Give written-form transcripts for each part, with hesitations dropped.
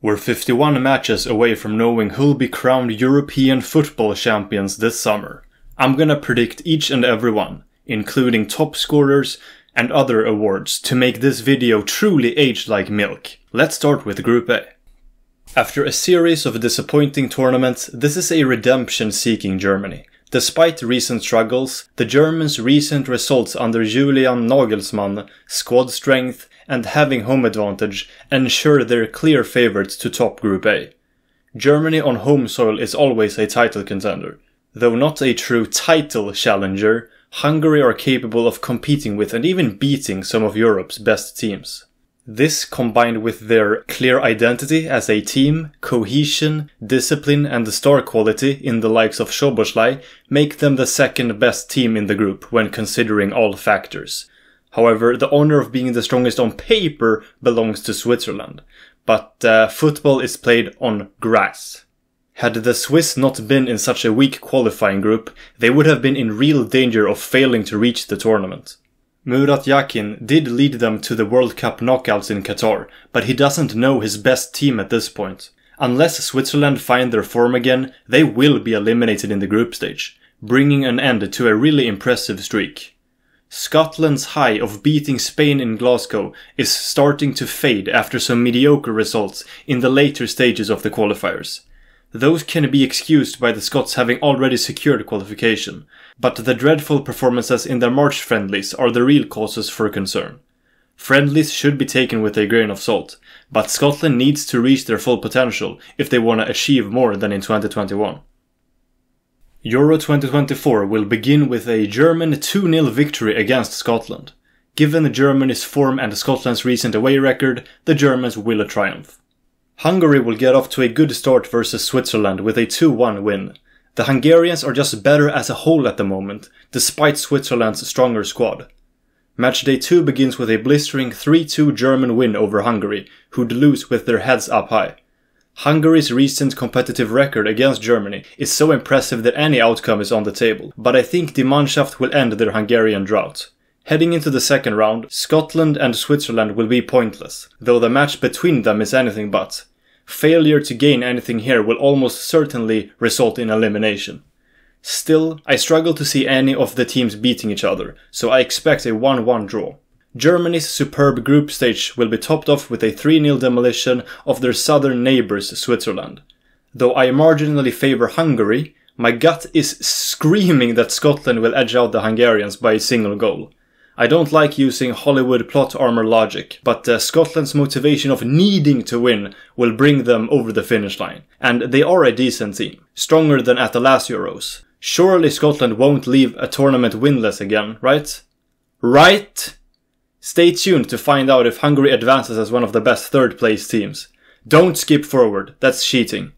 We're 51 matches away from knowing who'll be crowned European football champions this summer. I'm gonna predict each and every one, including top scorers and other awards, to make this video truly age like milk. Let's start with Group A. After a series of disappointing tournaments, this is a redemption-seeking Germany. Despite recent struggles, the Germans' recent results under Julian Nagelsmann, squad strength, and having home advantage ensure they're clear favourites to top Group A. Germany on home soil is always a title contender. Though not a true title challenger, Hungary are capable of competing with and even beating some of Europe's best teams. This, combined with their clear identity as a team, cohesion, discipline and star quality in the likes of Szoboszlai, make them the second best team in the group when considering all factors. However, the honor of being the strongest on paper belongs to Switzerland, but football is played on grass. Had the Swiss not been in such a weak qualifying group, they would have been in real danger of failing to reach the tournament. Murat Yakin did lead them to the World Cup knockouts in Qatar, but he doesn't know his best team at this point. Unless Switzerland find their form again, they will be eliminated in the group stage, bringing an end to a really impressive streak. Scotland's high of beating Spain in Glasgow is starting to fade after some mediocre results in the later stages of the qualifiers. Those can be excused by the Scots having already secured qualification, but the dreadful performances in their March friendlies are the real causes for concern. Friendlies should be taken with a grain of salt, but Scotland needs to reach their full potential if they want to achieve more than in 2021. Euro 2024 will begin with a German 2-0 victory against Scotland. Given Germany's form and Scotland's recent away record, the Germans will triumph. Hungary will get off to a good start versus Switzerland with a 2-1 win. The Hungarians are just better as a whole at the moment, despite Switzerland's stronger squad. Matchday 2 begins with a blistering 3-2 German win over Hungary, who'd lose with their heads up high. Hungary's recent competitive record against Germany is so impressive that any outcome is on the table, but I think Die Mannschaft will end their Hungarian drought. Heading into the second round, Scotland and Switzerland will be pointless, though the match between them is anything but. Failure to gain anything here will almost certainly result in elimination. Still, I struggle to see any of the teams beating each other, so I expect a 1-1 draw. Germany's superb group stage will be topped off with a 3-0 demolition of their southern neighbours Switzerland. Though I marginally favour Hungary, my gut is screaming that Scotland will edge out the Hungarians by a single goal. I don't like using Hollywood plot armor logic, but Scotland's motivation of needing to win will bring them over the finish line. And they are a decent team, stronger than at the last Euros. Surely Scotland won't leave a tournament winless again, right? Right? Stay tuned to find out if Hungary advances as one of the best third-place teams. Don't skip forward, that's cheating.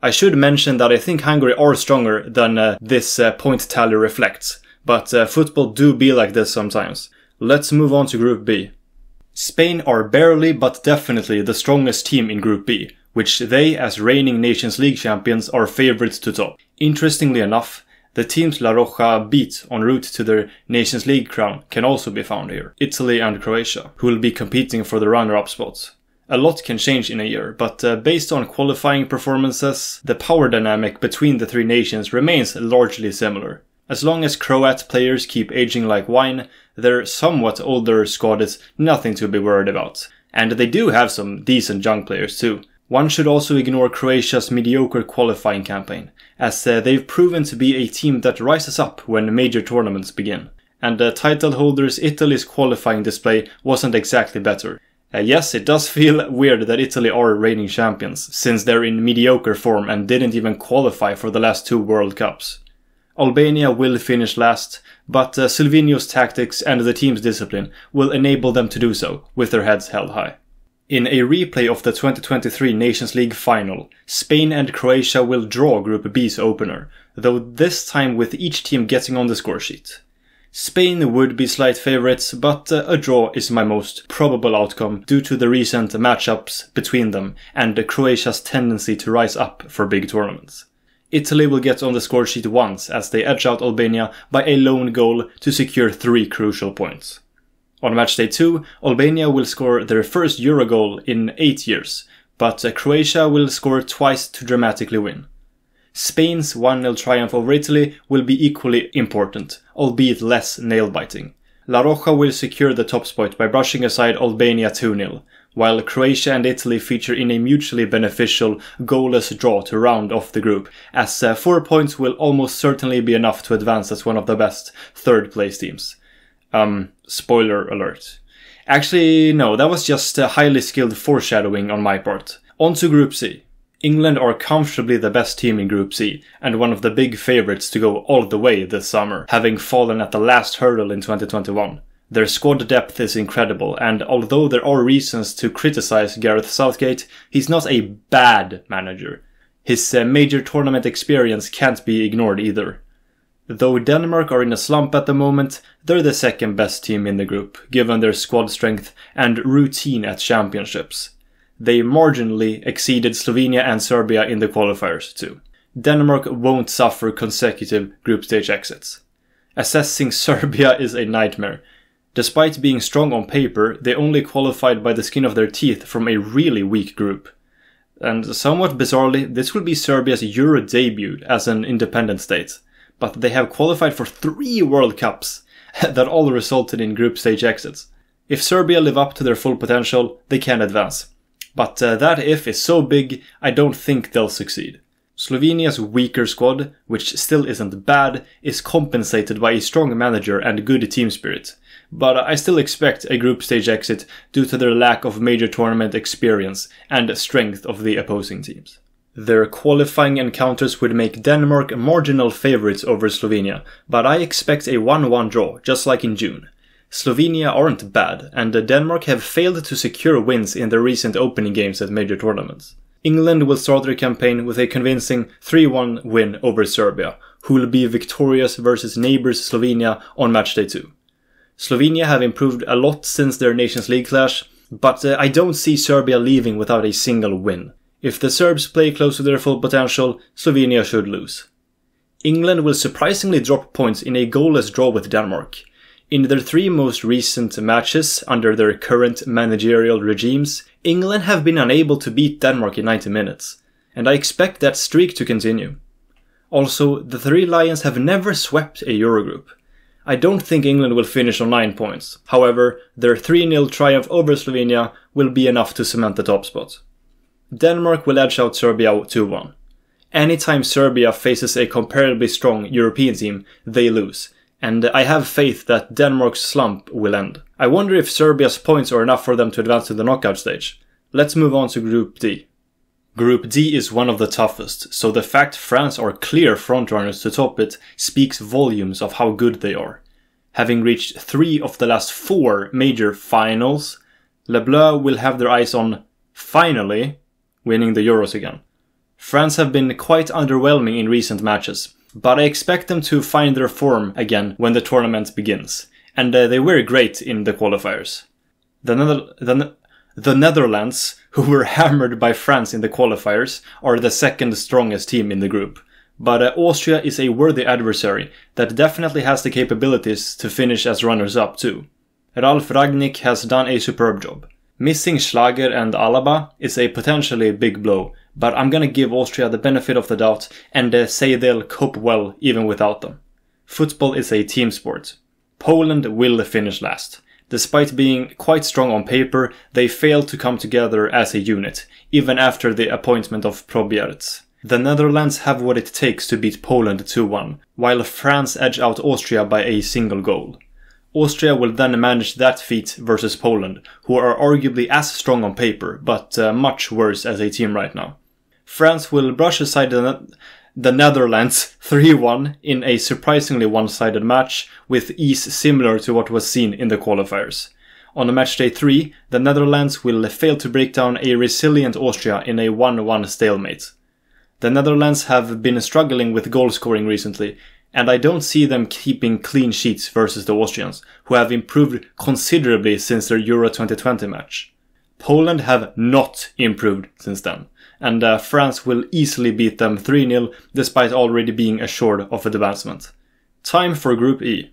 I should mention that I think Hungary are stronger than this point tally reflects, but football do be like this sometimes. Let's move on to Group B. Spain are barely but definitely the strongest team in Group B, which they, as reigning Nations League champions, are favourites to top. Interestingly enough, the teams La Roja beat en route to their Nations League crown can also be found here, Italy and Croatia, who will be competing for the runner-up spots. A lot can change in a year, but based on qualifying performances, the power dynamic between the three nations remains largely similar. As long as Croat players keep aging like wine, their somewhat older squad is nothing to be worried about. And they do have some decent young players too. One should also ignore Croatia's mediocre qualifying campaign, as they've proven to be a team that rises up when major tournaments begin. And title holders Italy's qualifying display wasn't exactly better. Yes, it does feel weird that Italy are reigning champions, since they're in mediocre form and didn't even qualify for the last 2 World Cups. Albania will finish last, but Silvino's tactics and the team's discipline will enable them to do so, with their heads held high. In a replay of the 2023 Nations League final, Spain and Croatia will draw Group B's opener, though this time with each team getting on the score sheet. Spain would be slight favourites, but a draw is my most probable outcome due to the recent matchups between them and Croatia's tendency to rise up for big tournaments. Italy will get on the score sheet once as they edge out Albania by a lone goal to secure 3 crucial points. On matchday 2, Albania will score their first Euro goal in 8 years, but Croatia will score twice to dramatically win. Spain's 1-0 triumph over Italy will be equally important, albeit less nail-biting. La Roja will secure the top spot by brushing aside Albania 2-0, while Croatia and Italy feature in a mutually beneficial goalless draw to round off the group, as 4 points will almost certainly be enough to advance as one of the best third-place teams. Spoiler alert. Actually, no, that was just highly skilled foreshadowing on my part. On to Group C. England are comfortably the best team in Group C, and one of the big favourites to go all the way this summer, having fallen at the last hurdle in 2021. Their squad depth is incredible, and although there are reasons to criticise Gareth Southgate, he's not a bad manager. His major tournament experience can't be ignored either. Though Denmark are in a slump at the moment, they're the second best team in the group, given their squad strength and routine at championships. They marginally exceeded Slovenia and Serbia in the qualifiers too. Denmark won't suffer consecutive group stage exits. Assessing Serbia is a nightmare. Despite being strong on paper, they only qualified by the skin of their teeth from a really weak group. And somewhat bizarrely, this will be Serbia's Euro debut as an independent state. But they have qualified for 3 World Cups that all resulted in group stage exits. If Serbia live up to their full potential, they can advance. But that if is so big, I don't think they'll succeed. Slovenia's weaker squad, which still isn't bad, is compensated by a strong manager and good team spirit. But I still expect a group stage exit due to their lack of major tournament experience and strength of the opposing teams. Their qualifying encounters would make Denmark marginal favourites over Slovenia, but I expect a 1-1 draw, just like in June. Slovenia aren't bad, and Denmark have failed to secure wins in their recent opening games at major tournaments. England will start their campaign with a convincing 3-1 win over Serbia, who will be victorious versus neighbours Slovenia on matchday 2. Slovenia have improved a lot since their Nations League clash, but I don't see Serbia leaving without a single win. If the Serbs play close to their full potential, Slovenia should lose. England will surprisingly drop points in a goalless draw with Denmark. In their 3 most recent matches under their current managerial regimes, England have been unable to beat Denmark in 90 minutes, and I expect that streak to continue. Also, the 3 Lions have never swept a Eurogroup. I don't think England will finish on 9 points. However, their 3-0 triumph over Slovenia will be enough to cement the top spot. Denmark will edge out Serbia 2-1. Anytime Serbia faces a comparably strong European team, they lose. And I have faith that Denmark's slump will end. I wonder if Serbia's points are enough for them to advance to the knockout stage. Let's move on to Group D. Group D is one of the toughest, so the fact France are clear frontrunners to top it speaks volumes of how good they are. Having reached 3 of the last 4 major finals, Les Bleus will have their eyes on, finally, winning the Euros again. France have been quite underwhelming in recent matches, but I expect them to find their form again when the tournament begins, and they were great in the qualifiers. The Netherlands, who were hammered by France in the qualifiers, are the second strongest team in the group, but Austria is a worthy adversary that definitely has the capabilities to finish as runners-up too. Ralf Rangnick has done a superb job. Missing Schlager and Alaba is a potentially big blow, but I'm gonna give Austria the benefit of the doubt and say they'll cope well even without them. Football is a team sport. Poland will finish last. Despite being quite strong on paper, they failed to come together as a unit, even after the appointment of Probierz. The Netherlands have what it takes to beat Poland 2-1, while France edge out Austria by a single goal. Austria will then manage that feat versus Poland, who are arguably as strong on paper, but much worse as a team right now. France will brush aside the Netherlands 3-1 in a surprisingly one-sided match, with ease similar to what was seen in the qualifiers. On matchday 3, the Netherlands will fail to break down a resilient Austria in a 1-1 stalemate. The Netherlands have been struggling with goal scoring recently, and I don't see them keeping clean sheets versus the Austrians, who have improved considerably since their Euro 2020 match. Poland have not improved since then, and France will easily beat them 3-0 despite already being assured of advancement. Time for Group E.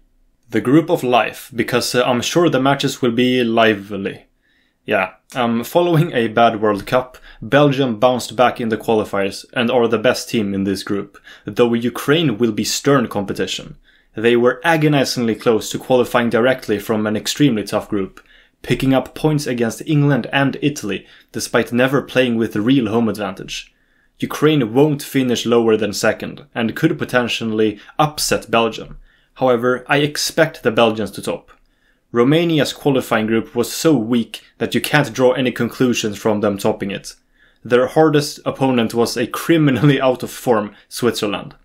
The group of life, because I'm sure the matches will be lively. Following a bad World Cup, Belgium bounced back in the qualifiers and are the best team in this group, though Ukraine will be stern competition. They were agonizingly close to qualifying directly from an extremely tough group, picking up points against England and Italy despite never playing with real home advantage. Ukraine won't finish lower than second and could potentially upset Belgium. However, I expect the Belgians to top. Romania's qualifying group was so weak that you can't draw any conclusions from them topping it. Their hardest opponent was a criminally out of form Switzerland.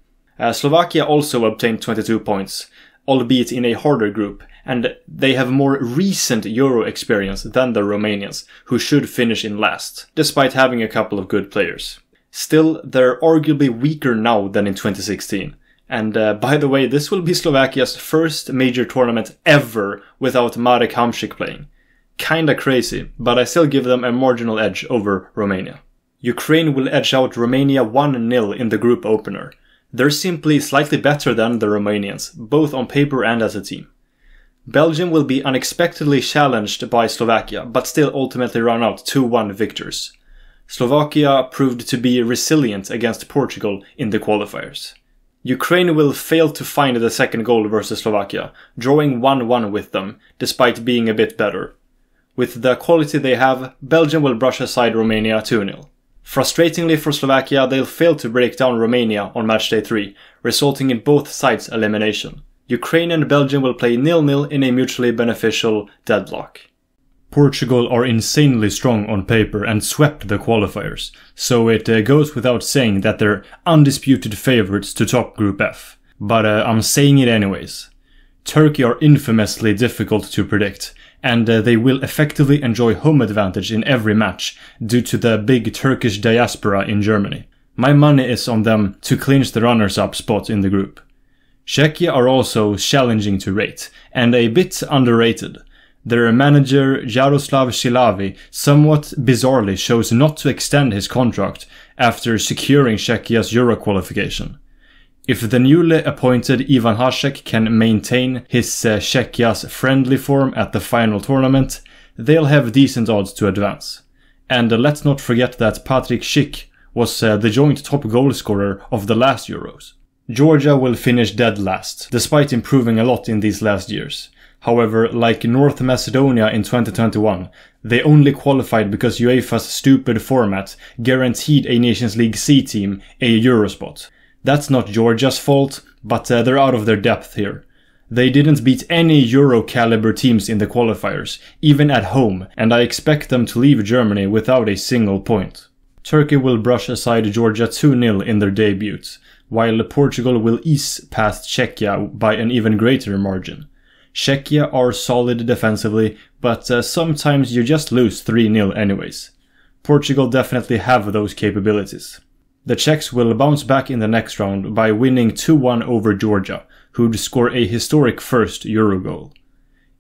Slovakia also obtained 22 points, albeit in a harder group, and they have more recent Euro experience than the Romanians, who should finish in last, despite having a couple of good players. Still, they're arguably weaker now than in 2016. And by the way, this will be Slovakia's first major tournament ever without Marek Hamšík playing. Kinda crazy, but I still give them a marginal edge over Romania. Ukraine will edge out Romania 1-0 in the group opener. They're simply slightly better than the Romanians, both on paper and as a team. Belgium will be unexpectedly challenged by Slovakia, but still ultimately run out 2-1 victors. Slovakia proved to be resilient against Portugal in the qualifiers. Ukraine will fail to find the second goal versus Slovakia, drawing 1-1 with them, despite being a bit better. With the quality they have, Belgium will brush aside Romania 2-0. Frustratingly for Slovakia, they'll fail to break down Romania on matchday 3, resulting in both sides' elimination. Ukraine and Belgium will play 0-0 in a mutually beneficial deadlock. Portugal are insanely strong on paper and swept the qualifiers, so it goes without saying that they're undisputed favourites to top Group F. But I'm saying it anyways. Turkey are infamously difficult to predict, and they will effectively enjoy home advantage in every match due to the big Turkish diaspora in Germany. My money is on them to clinch the runners-up spot in the group. Czechia are also challenging to rate, and a bit underrated. Their manager Jaroslav Šilavi somewhat bizarrely chose not to extend his contract after securing Czechia's Euro qualification. If the newly appointed Ivan Hašek can maintain his Czechia's friendly form at the final tournament, they'll have decent odds to advance. And let's not forget that Patrik Schick was the joint top goal scorer of the last Euros. Georgia will finish dead last, despite improving a lot in these last years. However, like North Macedonia in 2021, they only qualified because UEFA's stupid format guaranteed a Nations League C team a Euro spot. That's not Georgia's fault, but they're out of their depth here. They didn't beat any Euro caliber teams in the qualifiers, even at home, and I expect them to leave Germany without a single point. Turkey will brush aside Georgia 2-0 in their debut, while Portugal will ease past Czechia by an even greater margin. Czechia are solid defensively, but sometimes you just lose 3-0 anyways. Portugal definitely have those capabilities. The Czechs will bounce back in the next round by winning 2-1 over Georgia, who'd score a historic first Euro goal.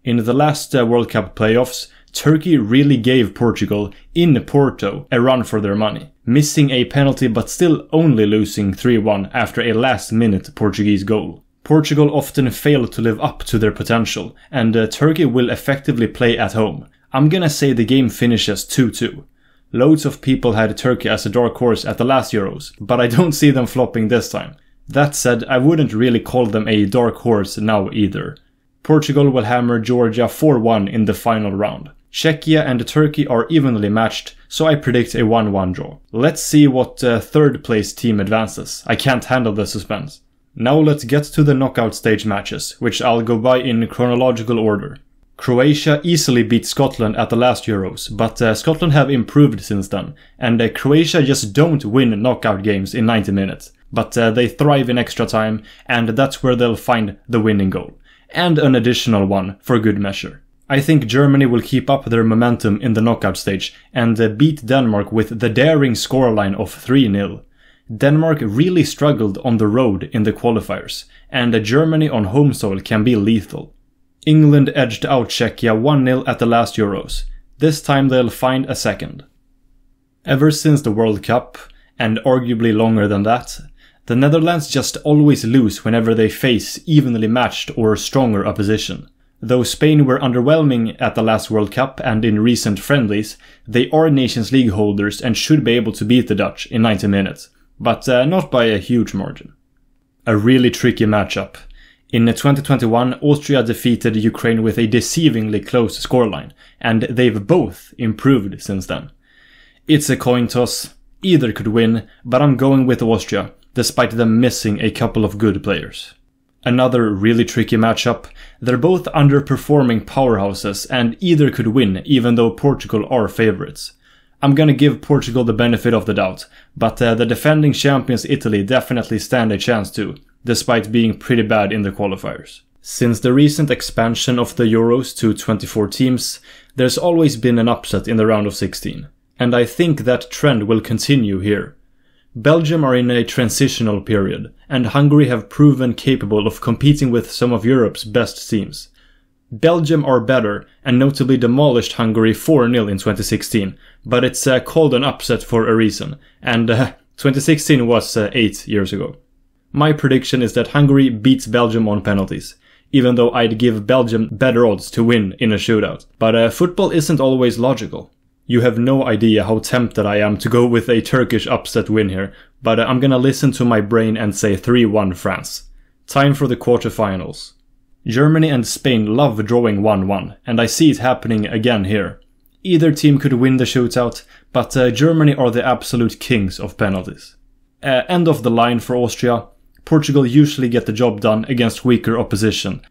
In the last World Cup playoffs, Turkey really gave Portugal, in Porto, a run for their money, missing a penalty but still only losing 3-1 after a last-minute Portuguese goal. Portugal often fail to live up to their potential, and Turkey will effectively play at home. I'm gonna say the game finishes 2-2. Loads of people had Turkey as a dark horse at the last Euros, but I don't see them flopping this time. That said, I wouldn't really call them a dark horse now either. Portugal will hammer Georgia 4-1 in the final round. Czechia and Turkey are evenly matched, so I predict a 1-1 draw. Let's see what third place team advances. I can't handle the suspense. Now let's get to the knockout stage matches, which I'll go by in chronological order. Croatia easily beat Scotland at the last Euros, but Scotland have improved since then, and Croatia just don't win knockout games in 90 minutes. But they thrive in extra time, and that's where they'll find the winning goal. And an additional one, for good measure. I think Germany will keep up their momentum in the knockout stage, and beat Denmark with the daring scoreline of 3-0. Denmark really struggled on the road in the qualifiers, and Germany on home soil can be lethal. England edged out Czechia 1-0 at the last Euros. This time they'll find a second. Ever since the World Cup, and arguably longer than that, the Netherlands just always lose whenever they face evenly matched or stronger opposition. Though Spain were underwhelming at the last World Cup and in recent friendlies, they are Nations League holders and should be able to beat the Dutch in 90 minutes, but not by a huge margin. A really tricky matchup. In 2021, Austria defeated Ukraine with a deceivingly close scoreline, and they've both improved since then. It's a coin toss, either could win, but I'm going with Austria, despite them missing a couple of good players. Another really tricky matchup, they're both underperforming powerhouses and either could win even though Portugal are favourites. I'm gonna give Portugal the benefit of the doubt, but the defending champions Italy definitely stand a chance too, despite being pretty bad in the qualifiers. Since the recent expansion of the Euros to 24 teams, there's always been an upset in the round of 16, and I think that trend will continue here. Belgium are in a transitional period, and Hungary have proven capable of competing with some of Europe's best teams. Belgium are better, and notably demolished Hungary 4-0 in 2016, but it's called an upset for a reason, and 2016 was 8 years ago. My prediction is that Hungary beats Belgium on penalties, even though I'd give Belgium better odds to win in a shootout. But football isn't always logical. You have no idea how tempted I am to go with a Turkish upset win here, but I'm gonna listen to my brain and say 3-1 France. Time for the quarterfinals. Germany and Spain love drawing 1-1, and I see it happening again here. Either team could win the shootout, but Germany are the absolute kings of penalties. End of the line for Austria. Portugal usually get the job done against weaker opposition.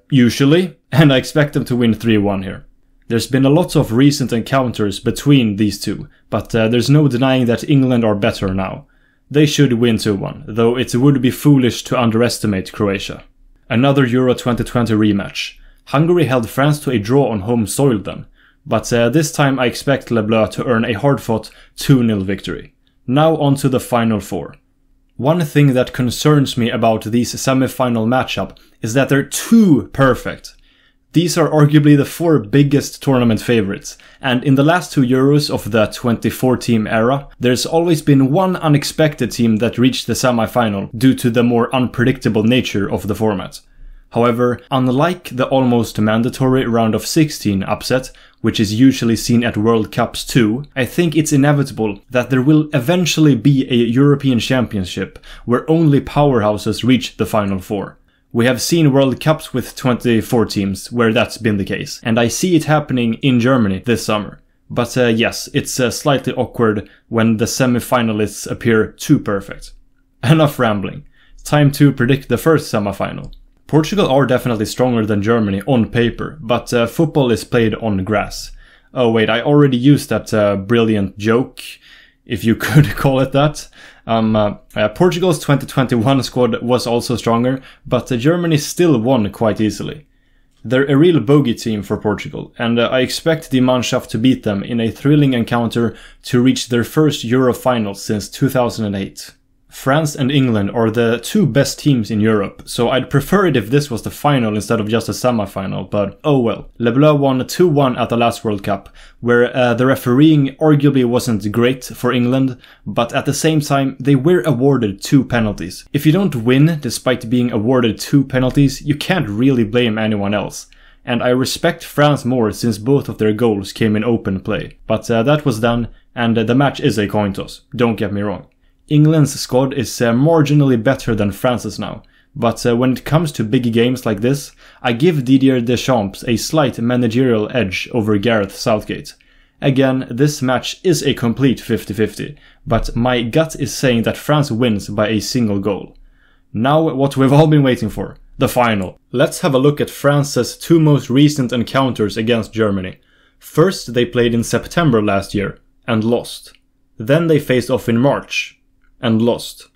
Usually, and I expect them to win 3-1 here. There's been a lot of recent encounters between these two, but there's no denying that England are better now. They should win 2-1, though it would be foolish to underestimate Croatia. Another Euro 2020 rematch. Hungary held France to a draw on home soil then, but this time I expect Le Bleu to earn a hard-fought 2-0 victory. Now on to the final four. One thing that concerns me about these semi-final matchup is that they're too perfect. These are arguably the four biggest tournament favorites, and in the last two Euros of the 24-team era, there's always been one unexpected team that reached the semi-final due to the more unpredictable nature of the format. However, unlike the almost mandatory round of 16 upset, which is usually seen at World Cups too, I think it's inevitable that there will eventually be a European Championship where only powerhouses reach the Final Four. We have seen World Cups with 24 teams where that's been the case, and I see it happening in Germany this summer. But yes, it's slightly awkward when the semi-finalists appear too perfect. Enough rambling. Time to predict the first semi-final. Portugal are definitely stronger than Germany on paper, but football is played on grass. Oh wait, I already used that brilliant joke, if you could call it that. Portugal's 2021 squad was also stronger, but Germany still won quite easily. They're a real bogey team for Portugal, and I expect Die Mannschaft to beat them in a thrilling encounter to reach their first Euro final since 2008. France and England are the two best teams in Europe, so I'd prefer it if this was the final instead of just a semi-final, but oh well. Le Bleu won 2-1 at the last World Cup, where the refereeing arguably wasn't great for England, but at the same time they were awarded 2 penalties. If you don't win despite being awarded 2 penalties, you can't really blame anyone else. And I respect France more since both of their goals came in open play. But that was done, and the match is a coin toss, don't get me wrong. England's squad is marginally better than France's now, but when it comes to big games like this, I give Didier Deschamps a slight managerial edge over Gareth Southgate. Again, this match is a complete 50-50, but my gut is saying that France wins by a single goal. Now what we've all been waiting for, the final. Let's have a look at France's 2 most recent encounters against Germany. First, they played in September last year, and lost. Then they faced off in March, and lost.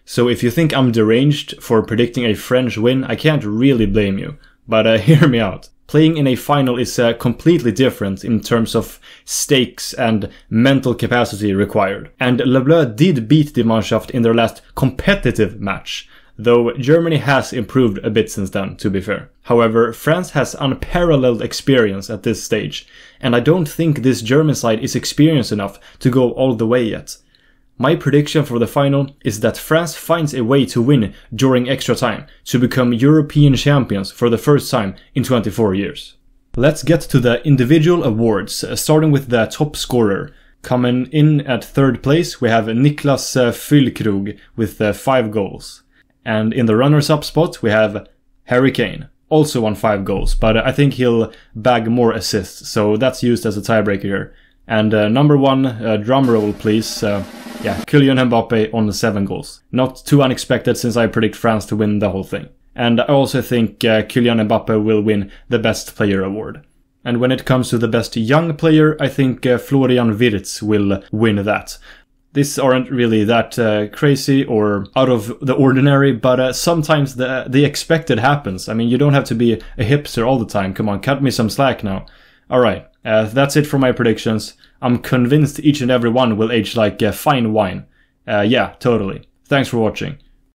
So if you think I'm deranged for predicting a French win, I can't really blame you. But hear me out. Playing in a final is completely different in terms of stakes and mental capacity required. And Le Bleu did beat Die Mannschaft in their last competitive match, though Germany has improved a bit since then, to be fair. However, France has unparalleled experience at this stage, and I don't think this German side is experienced enough to go all the way yet. My prediction for the final is that France finds a way to win during extra time to become European champions for the first time in 24 years. Let's get to the individual awards, starting with the top scorer. Coming in at third place, we have Niklas Füllkrug with 5 goals. And in the runners-up spot, we have Harry Kane, also on 5 goals, but I think he'll bag more assists, so that's used as a tiebreaker here. And number 1, drum roll please, Kylian Mbappe on 7 goals. Not too unexpected since I predict France to win the whole thing. And I also think Kylian Mbappe will win the best player award. And when it comes to the best young player, I think Florian Wirtz will win that. These aren't really that crazy or out of the ordinary, but sometimes the expected happens. I mean, you don't have to be a hipster all the time. Come on, cut me some slack now. Alright, that's it for my predictions. I'm convinced each and every one will age like fine wine. Yeah, totally. Thanks for watching.